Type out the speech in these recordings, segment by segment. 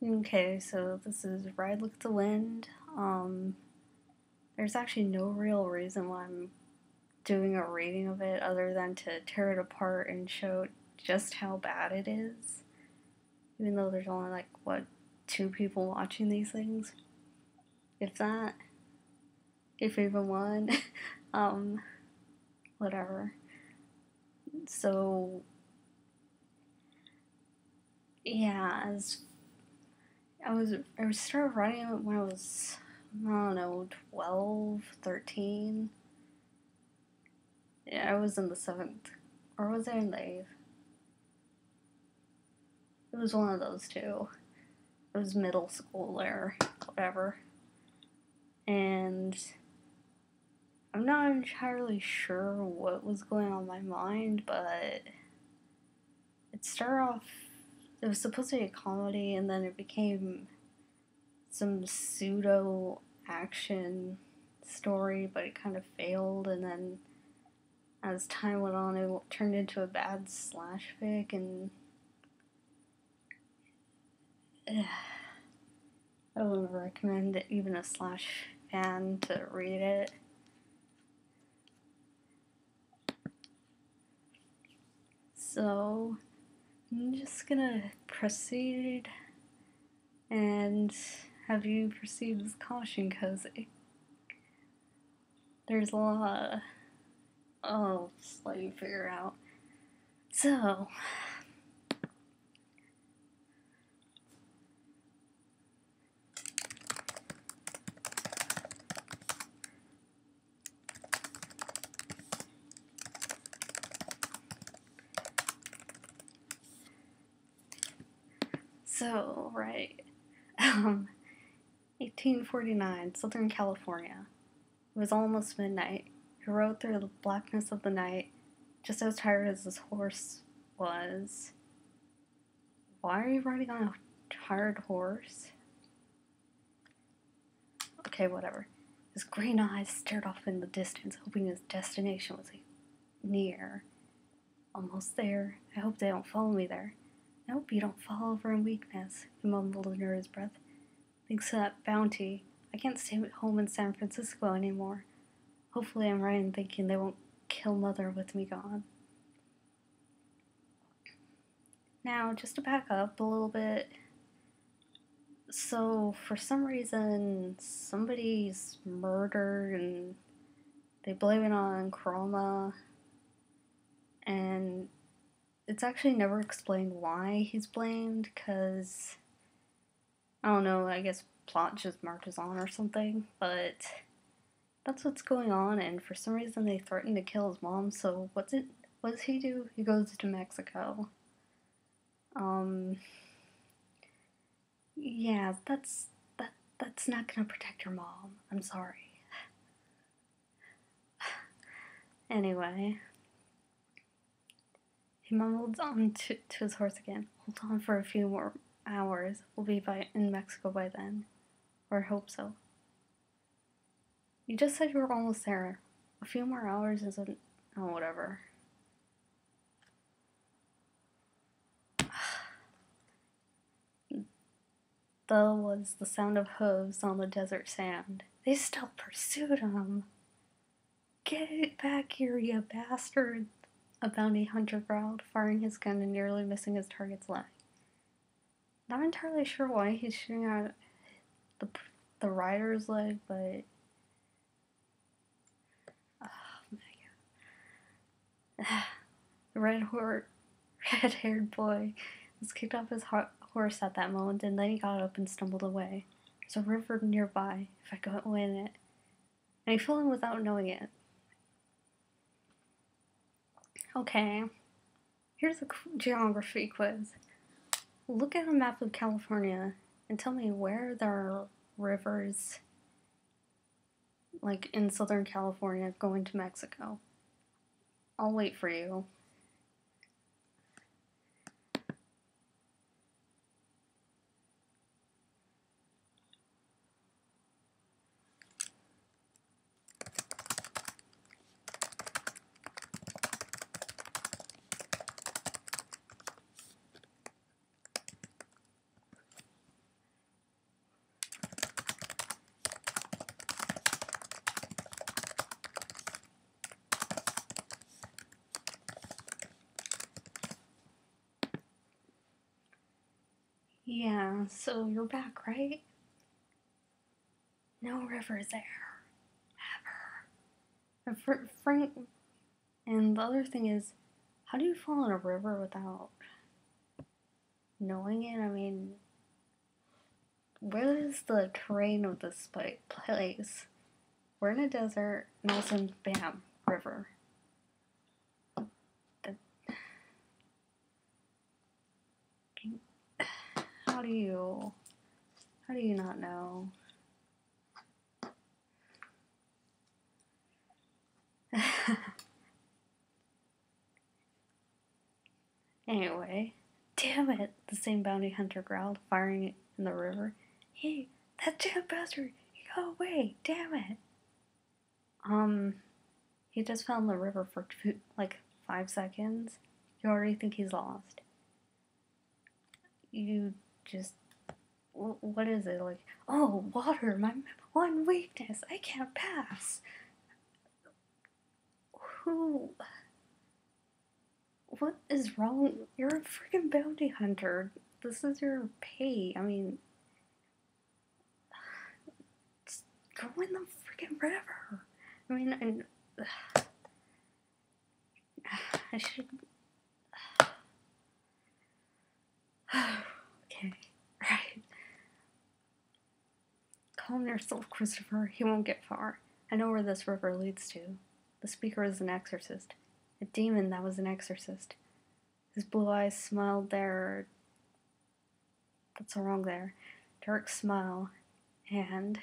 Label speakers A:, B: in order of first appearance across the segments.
A: Okay, so this is Ride Like the Wind. There's actually no real reason why I'm doing a rating of it other than to tear it apart and show just how bad it is. Even though there's only like, what, two people watching these things? If that. If even one. um, Whatever. So, yeah, as I started writing it when I was, I don't know, 12, 13. Yeah, I was in the 7th. Or was I in the 8th? It was one of those two. It was middle school there, whatever. And I'm not entirely sure what was going on in my mind, but it started off, it was supposed to be a comedy, and then it became some pseudo action story, but it kind of failed, and then as time went on, it turned into a bad slash fic, and I wouldn't recommend even a slash fan to read it. So, I'm just gonna proceed and have you proceed with caution because there's a lot of just let you figure out. So, right. 1849, Southern California. It was almost midnight. He rode through the blackness of the night, just as tired as his horse was. Why are you riding on a tired horse? Okay, whatever. His green eyes stared off in the distance, hoping his destination was near. Almost there. I hope they don't follow me there. I hope you don't fall over in weakness, he mumbled under his breath. Thanks to that bounty, I can't stay at home in San Francisco anymore. Hopefully I'm right in thinking they won't kill Mother with me gone. Now, just to back up a little bit, so for some reason, somebody's murdered and they blame it on Chroma, and it's actually never explained why he's blamed, because, I don't know, I guess plot just marches on or something, but that's what's going on, and for some reason they threaten to kill his mom, so what does he do? He goes to Mexico. Yeah, that's not gonna protect your mom. I'm sorry. Anyway, he mumbled on to his horse again. Hold on for a few more hours. We'll be in Mexico by then. Or hope so. You just said you were almost there. A few more hours isn't... Oh, whatever. Though was the sound of hooves on the desert sand. They still pursued him. Get back here, you bastard, a bounty hunter growled, firing his gun and nearly missing his target's leg. Not entirely sure why he's shooting at the rider's leg, but... Oh my god. The red-haired boy was kicked off his horse at that moment, and then he got up and stumbled away. There's a river nearby, if I go in it. And he fell in without knowing it. Okay, here's a geography quiz. Look at a map of California and tell me where there are rivers, like in Southern California, going to Mexico. I'll wait for you. Yeah, so you're back, right? No river there. Ever. Frank. And the other thing is, how do you fall in a river without knowing it? I mean, where is the terrain of this place? We're in a desert, and all of a sudden, bam, river. How do you not know? Anyway, damn it! The same bounty hunter growled, firing in the river. Hey, that damn bastard! He got away! Damn it! He just fell in the river for like 5 seconds. You already think he's lost. You just, what is it like? Oh, water! My one weakness. I can't pass. Who? What is wrong? You're a freaking bounty hunter. This is your pay. I mean, just go in the freaking river. I mean, I should. Okay, right. Calm yourself, Christopher. He won't get far. I know where this river leads to. The speaker is an exorcist. A demon that was an exorcist. His blue eyes smiled there. That's wrong there. Dark smile. And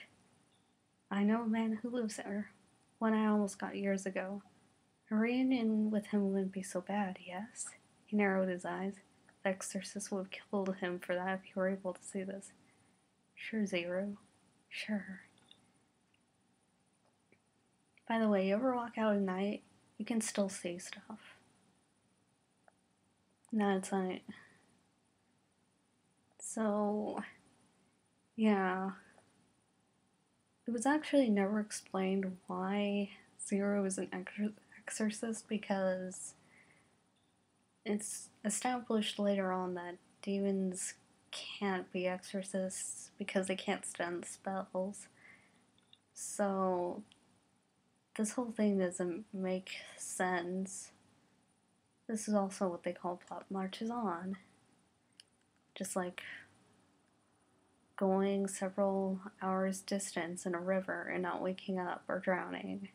A: I know a man who lives there. One I almost got years ago. A reunion with him wouldn't be so bad, yes? He narrowed his eyes. The exorcist would have killed him for that if he were able to see this. Sure, Zero. Sure. By the way, you ever walk out at night? You can still see stuff. No, it's not. So, yeah. It was actually never explained why Zero is an exorcist because it's established later on that demons can't be exorcists because they can't stand spells. So, this whole thing doesn't make sense. This is also what they call plot marches on. Just like going several hours distance in a river and not waking up or drowning.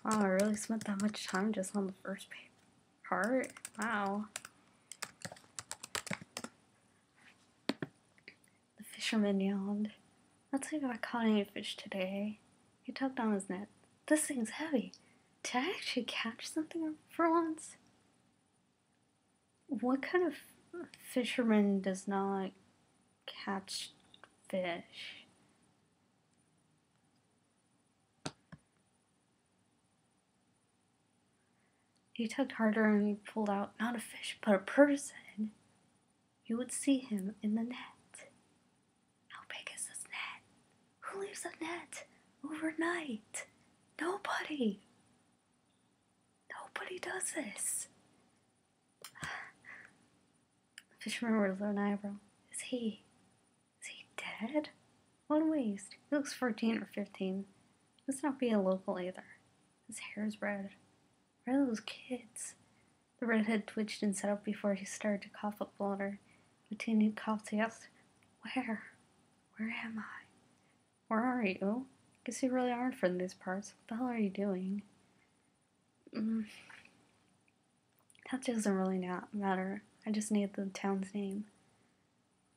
A: Wow, I really spent that much time just on the first part? Wow. The fisherman yawned. Let's see if I caught any fish today. He tugged on his net. This thing's heavy. Did I actually catch something for once? What kind of fisherman does not catch fish? He tugged harder and pulled out not a fish, but a person. You would see him in the net. How big is this net? Who leaves a net overnight? Nobody. Nobody does this. The fisherman raised an eyebrow. Is he dead? What a waste. He looks 14 or 15. Let's not be a local either. His hair is red. Where are those kids? The redhead twitched and sat up before he started to cough up water. The teen coughed. He asked, Where? Where am I? Where are you? Guess you really aren't from these parts. What the hell are you doing? That doesn't really matter. I just need the town's name.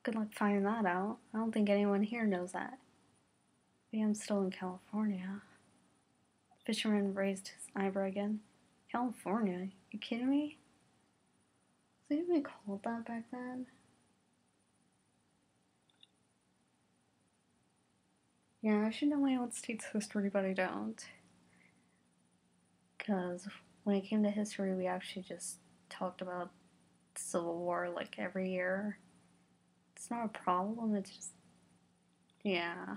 A: Good luck finding that out. I don't think anyone here knows that. Maybe I'm still in California. The fisherman raised his eyebrow again. California? You kidding me? Was it even called that back then? Yeah, I should know my own state's history, but I don't. Because when it came to history, we actually just talked about civil war like every year. It's not a problem, it's just, yeah.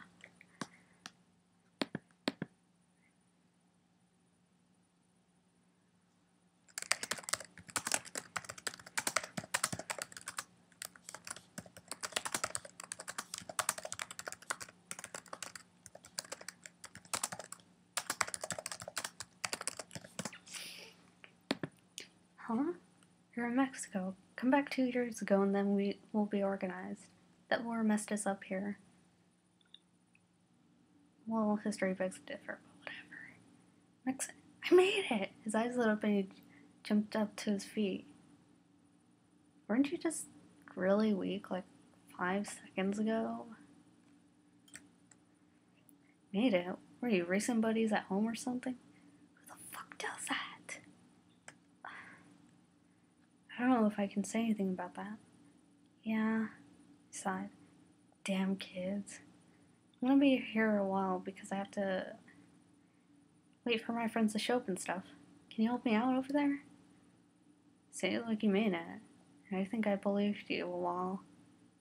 A: Huh? You're in Mexico. Come back 2 years ago and then we will be organized. That war messed us up here. Well, history begs to differ, but whatever. I made it! His eyes lit up and he jumped up to his feet. Weren't you just really weak like 5 seconds ago? Made it? Were you racing buddies at home or something? Who the fuck does that? I don't know if I can say anything about that. Yeah, he sighed. Damn kids. I'm gonna be here a while because I have to wait for my friends to show up and stuff. Can you help me out over there? Say it like you mean it. I think I believed you a while.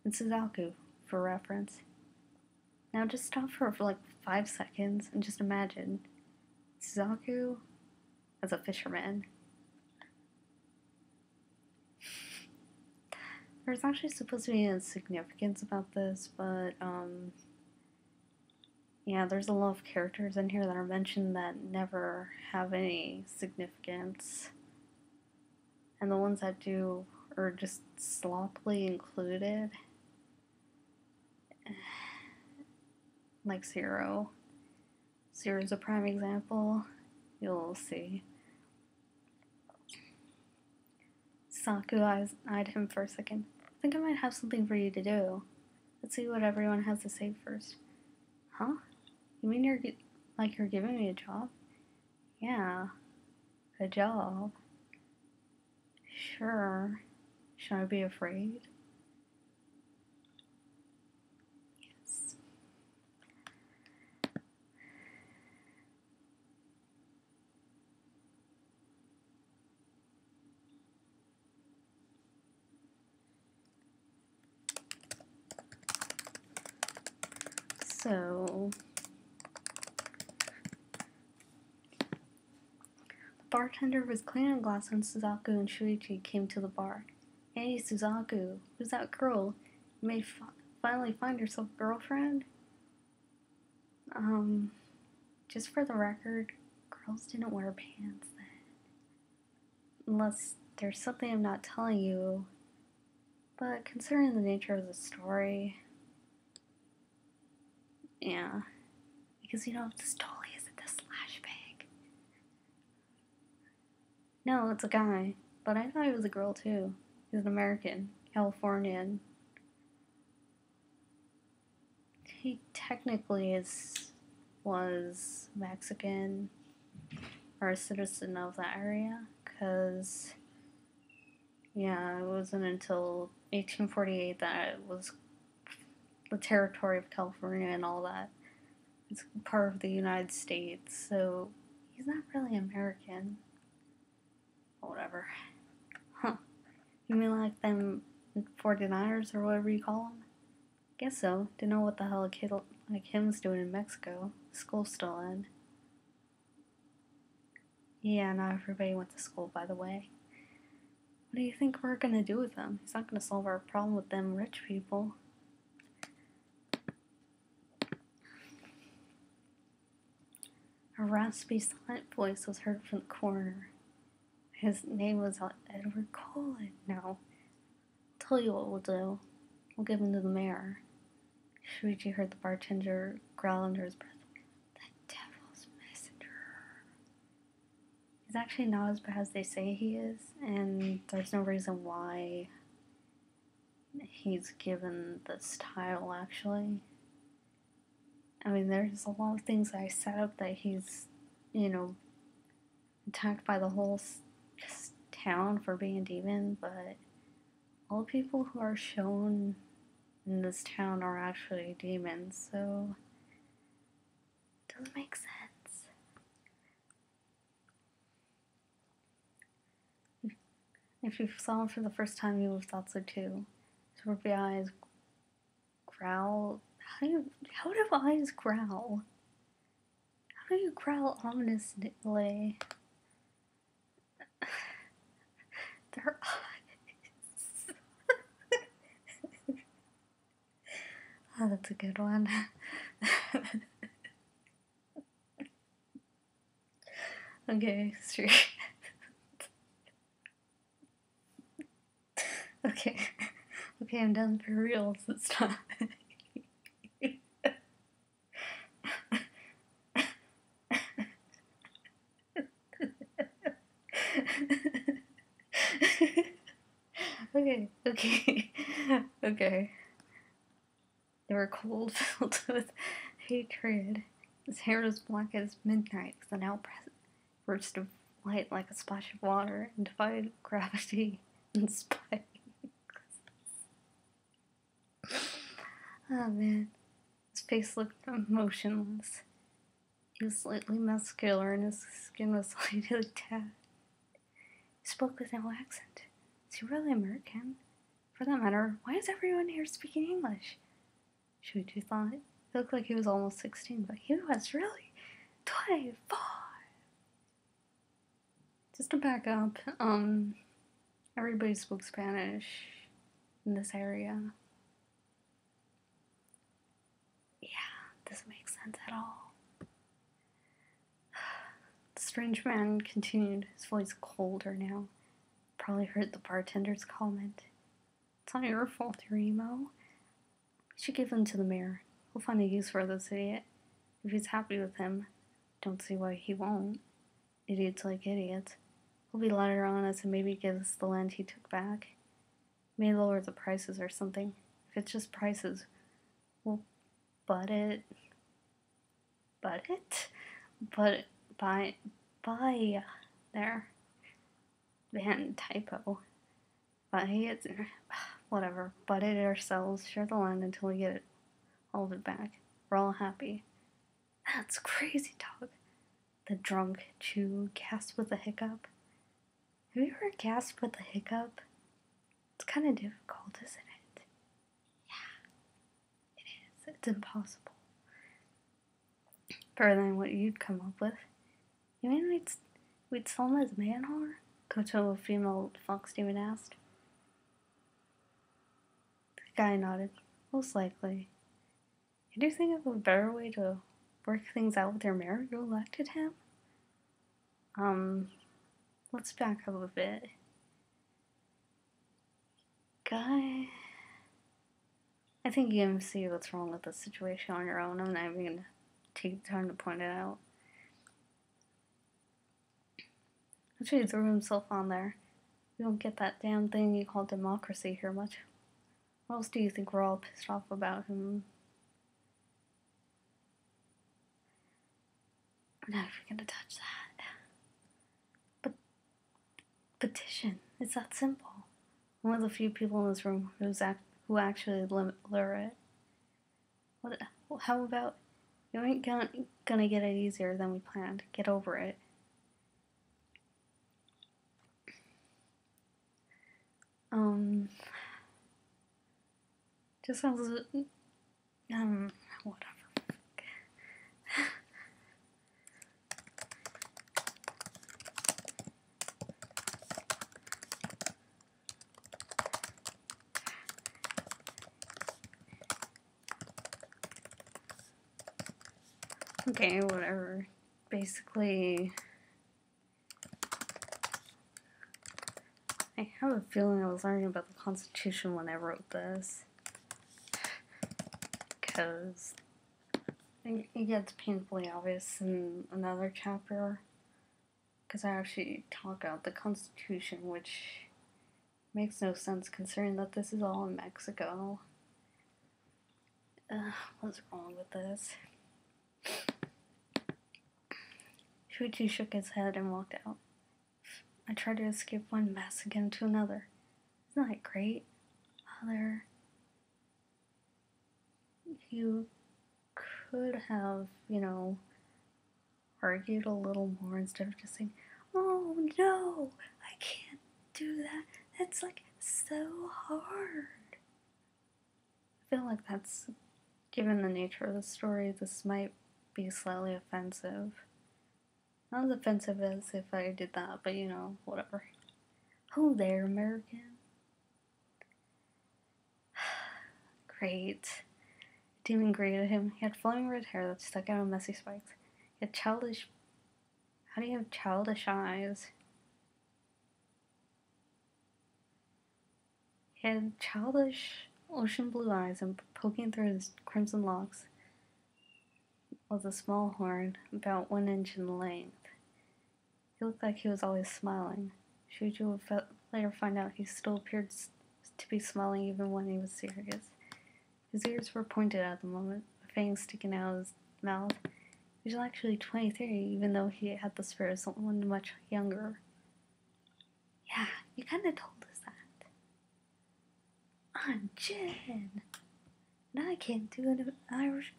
A: It's Suzaku, for reference. Now just stop for like 5 seconds and just imagine Suzaku as a fisherman. There's actually supposed to be a significance about this, but yeah, there's a lot of characters in here that are mentioned that never have any significance. And the ones that do are just sloppily included. Like Zero. Zero's a prime example. You'll see. Saku eyed him for a second. I think I might have something for you to do. Let's see what everyone has to say first. Huh? You mean you're giving me a job? Yeah. A job. Sure. Should I be afraid? Yes. So, the bartender was cleaning a glass when Suzaku and Shuichi came to the bar. Hey, Suzaku, who's that girl? You may finally find yourself a girlfriend? Just for the record, girls didn't wear pants then. Unless there's something I'm not telling you. But considering the nature of the story, yeah. Because, this totally isn't a slash bag. No, it's a guy. But I thought he was a girl, too. He's an American. Californian. He technically was Mexican. Or a citizen of that area. Because, yeah, it wasn't until 1848 that it was the territory of California and all that. It's part of the United States, so he's not really American. Whatever. Huh. You mean like them 49ers or whatever you call them? Guess so. Didn't know what the hell a kid like him's doing in Mexico. School's still in. Yeah, not everybody went to school, by the way. What do you think we're gonna do with him? He's not gonna solve our problem with them rich people. A raspy, silent voice was heard from the corner. His name was Edward Cullen. Now, I'll tell you what we'll do. We'll give him to the mayor. Shuichi heard the bartender growl under his breath. The devil's messenger. He's actually not as bad as they say he is, and there's no reason why he's given this title, actually. I mean, there's a lot of things that I set up that he's, attacked by the whole town for being a demon, but all the people who are shown in this town are actually demons, so it doesn't make sense. If you saw him for the first time, you would have thought so too. His ruby eyes growl. How do eyes growl? How do you growl ominously? Their eyes. Oh, that's a good one. Okay, straight. Okay. Okay, I'm done for reals this time. Okay. They were cold, filled with hatred. His hair was black as midnight with an outburst burst of light like a splash of water and defied gravity and spikes. Oh man. His face looked motionless. He was slightly muscular and his skin was slightly tagged. He spoke with no accent. Is he really American? For that matter, why is everyone here speaking English? Shuichi thought. He looked like he was almost 16, but he was really 25. Just to back up, everybody spoke Spanish in this area. Yeah, doesn't make sense at all. The strange man continued, his voice colder now. Probably heard the bartender's comment. It's not your fault, you're emo. We should give him to the mayor. He'll find a use for this idiot. If he's happy with him, don't see why he won't. Idiots like idiots. He'll be lighter on us and maybe give us the land he took back. May lower the prices or something. If it's just prices, we'll buy there. Man, typo. Buy it, whatever. Butt it ourselves, share the land until we get all of it back. We're all happy. That's crazy talk. The drunk Jew gasped with a hiccup. Have you ever gasped with a hiccup? It's kind of difficult, isn't it? Yeah, it is. It's impossible. Better than what you'd come up with. You mean we'd sell him as man whore? Koto, a female fox demon, asked. The guy nodded. Most likely. Could you think of a better way to work things out with your mayor? You elected him? Let's back up a bit. Guy, I think you can see what's wrong with the situation on your own. I'm not even gonna take the time to point it out. Actually, he threw himself on there. We don't get that damn thing you call democracy here much. What else do you think we're all pissed off about him? I'm never gonna touch that. But petition. It's that simple. One of the few people in this room who actually literate. How about you ain't gonna get it easier than we planned. Get over it. Just sounds whatever. Okay, whatever. Basically, I have a feeling I was learning about the Constitution when I wrote this. Because it gets painfully obvious in another chapter. Because I actually talk about the Constitution, which makes no sense considering that this is all in Mexico. What's wrong with this? Shuichi shook his head and walked out. I tried to escape one mess again to another. Isn't that great? Mother, you could have, argued a little more instead of just saying, oh no, I can't do that. That's like so hard. I feel like that's, given the nature of the story, this might be slightly offensive. Not as offensive as if I did that, but you know, whatever. Oh there, American. Great. Demon greeted him. He had flowing red hair that stuck out in messy spikes. He had childish... How do you have childish eyes? He had childish ocean blue eyes, and poking through his crimson locks was a small horn about 1 inch in length. He looked like he was always smiling. Shuju would later find out he still appeared to be smiling even when he was serious. His ears were pointed at the moment, a fang sticking out of his mouth. He was actually 23, even though he had the spirit of someone much younger. Yeah, you kind of told us that. I'm Jen. Now I can't do an Irish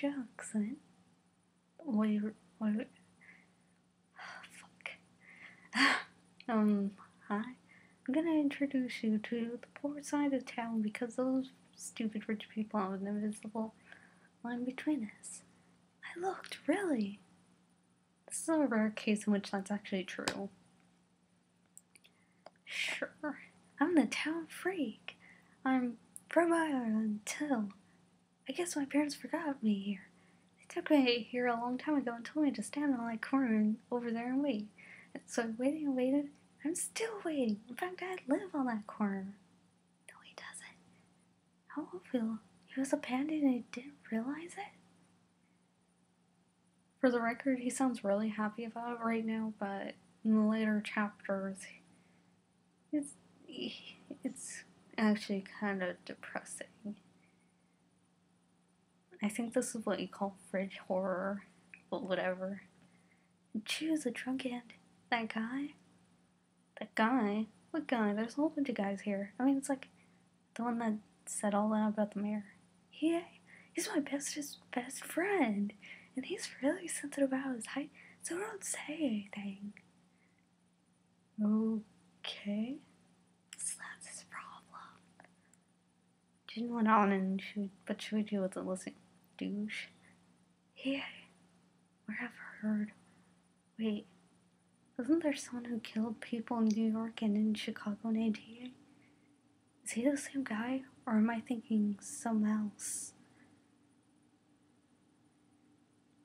A: accent. Wait, fuck. Hi. I'm gonna introduce you to the poor side of town because those stupid rich people have an invisible line between us. I looked, really. This is a rare case in which that's actually true. Sure. I'm the town freak. I'm from Ireland, too. I guess my parents forgot me here. They took me here a long time ago and told me to stand on that corner over there and wait. And so I waited and waited. I'm still waiting. In fact, I live on that corner. No, he doesn't. How awful. He was abandoned and he didn't realize it? For the record, he sounds really happy about it right now, but in the later chapters, it's actually kind of depressing. I think this is what you call fridge horror, but whatever. Choose a drunken. That guy? That guy? What guy? There's a whole bunch of guys here. I mean, it's like the one that said all that about the mayor. Yeah, he's my best friend, and he's really sensitive about his height, so don't say anything. Okay. So that's his problem. Jin went on and Shuichi wasn't listening. Douche. Yeah, where have I heard? Wait, wasn't there someone who killed people in New York and in Chicago named Hiei? Is he the same guy, or am I thinking something else?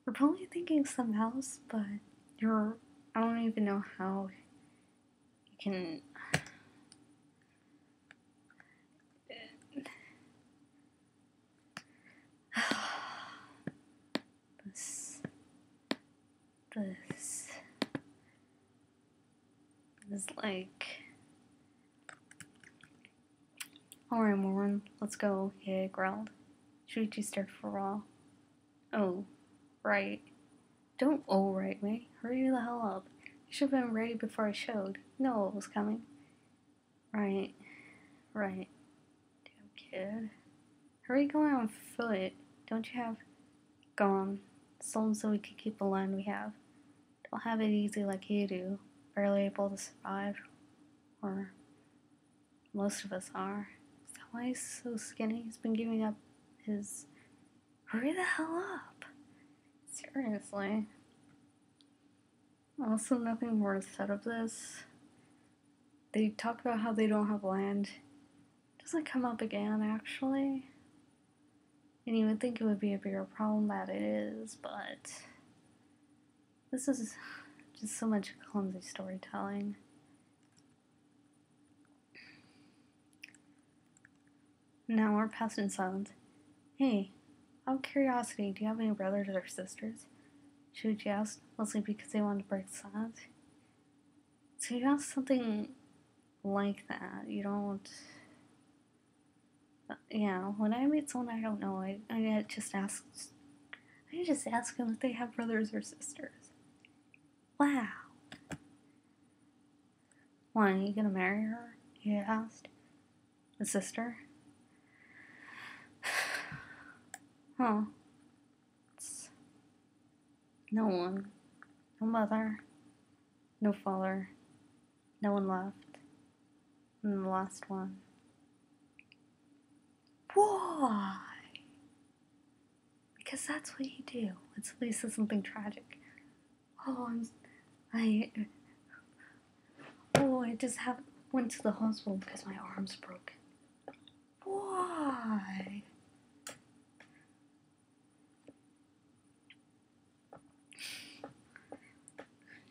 A: We're probably thinking something else, but I don't even know how you can... This is like... Alright, Morin, let's go, he growled. Shuichi stared for a while. Oh, right. Don't right me. Hurry the hell up. You should have been ready before I showed. You know what was coming. Right. Damn kid. Hurry going on foot. Don't you have... Gone. Sold so we could keep the line we have. Don't have it easy like you do. Barely able to survive. Or most of us are. Is that why he's so skinny? He's been giving up his... Hurry the hell up! Seriously. Also, nothing more said of this. They talk about how they don't have land. It doesn't come up again, actually. And you would think it would be a bigger problem that it is, but... This is just so much clumsy storytelling. Now we're passed in silence. Hey, out of curiosity, do you have any brothers or sisters? Shuichi asked, mostly because they wanted to break the silence. So you asked something like that. You don't... Yeah, when I meet someone I don't know, I just ask them if they have brothers or sisters. Wow. Why, are you gonna marry her? He asked. A sister? Huh. No one. No mother. No father. No one left. And the last one. Why? Because that's what you do when somebody says something tragic. I just went to the hospital because my arm's broken. Why?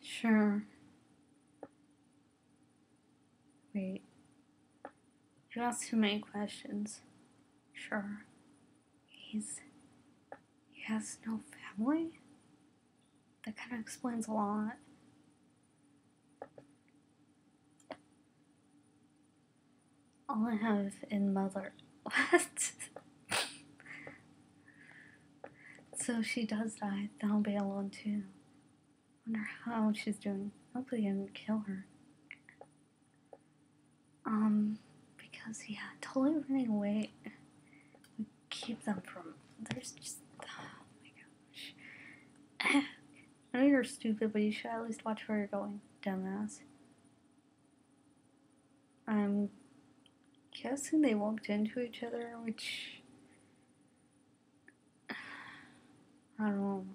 A: Sure. Wait. You asked too many questions. Sure. He has no family? That kind of explains a lot. All I have in mother. What? So if she does die, then I'll be alone too. Wonder how she's doing. Hopefully I didn't kill her. Because totally running away would keep them from. There's just. Oh my gosh. I know you're stupid, but you should at least watch where you're going, dumbass. I'm guessing they walked into each other, which. I don't know.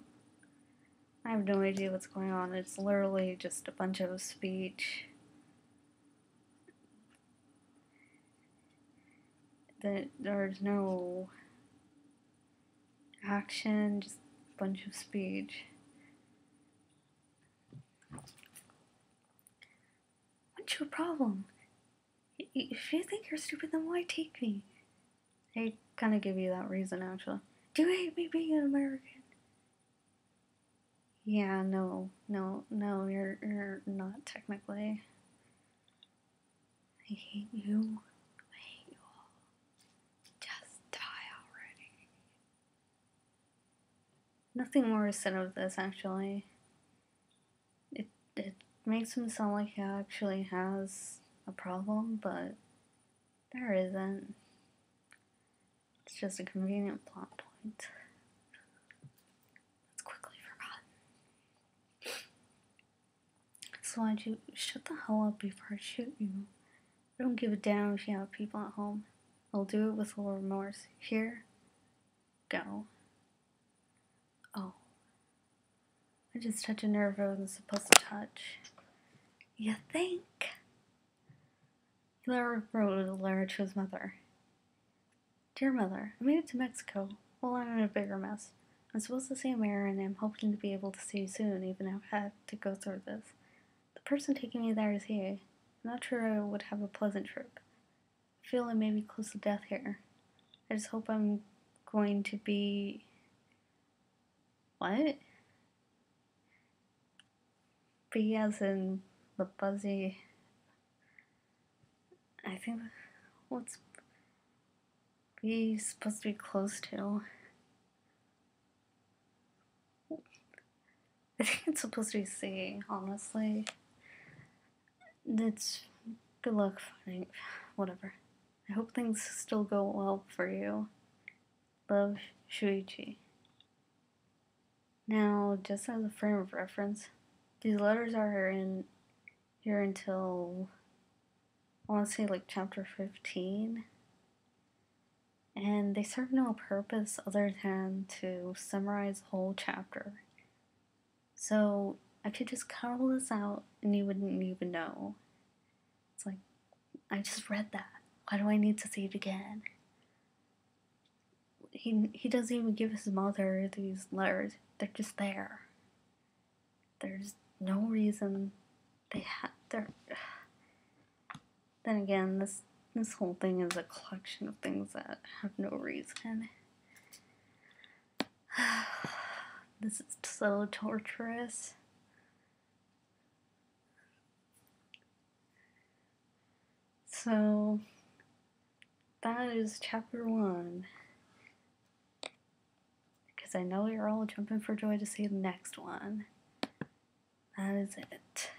A: I have no idea what's going on. It's literally just a bunch of speech. There's no action, just a bunch of speech. What's your problem? If you think you're stupid, then why take me? They kind of give you that reason, actually. Do you hate me being an American? Yeah, no, you're not technically. I hate you. I hate you all. Just die already. Nothing more said of this, actually. It makes him sound like he actually has a problem, but there isn't. It's just a convenient plot point. It's quickly forgotten. So why'd you shut the hell up before I shoot you? I don't give a damn if you have people at home. I'll do it with little remorse. Here, go. Oh. I just touched a nerve I wasn't supposed to touch. You think? He wrote a letter to his mother. Dear Mother, I made it to Mexico. Well, I'm in a bigger mess. I'm supposed to see a mayor, and I'm hoping to be able to see you soon, even if I have to go through this. The person taking me there is he. I'm not sure I would have a pleasant trip. I feel I may be close to death here. I just hope I'm going to be... What? Be as in the buzzy... I think... What's... Be supposed to be close to? I think it's supposed to be C, honestly. It's good luck finding whatever. I hope things still go well for you. Love, Shuichi. Now, just as a frame of reference, these letters are in here until I want to say like chapter 15. And they serve no purpose other than to summarize the whole chapter. So I could just cut all this out and you wouldn't even know. It's like, I just read that. Why do I need to see it again? He doesn't even give his mother these letters. They're just there. There's no reason they're... Then again, this whole thing is a collection of things that have no reason. This is so torturous. So, that is chapter 1. Because I know you're all jumping for joy to see the next one. That is it.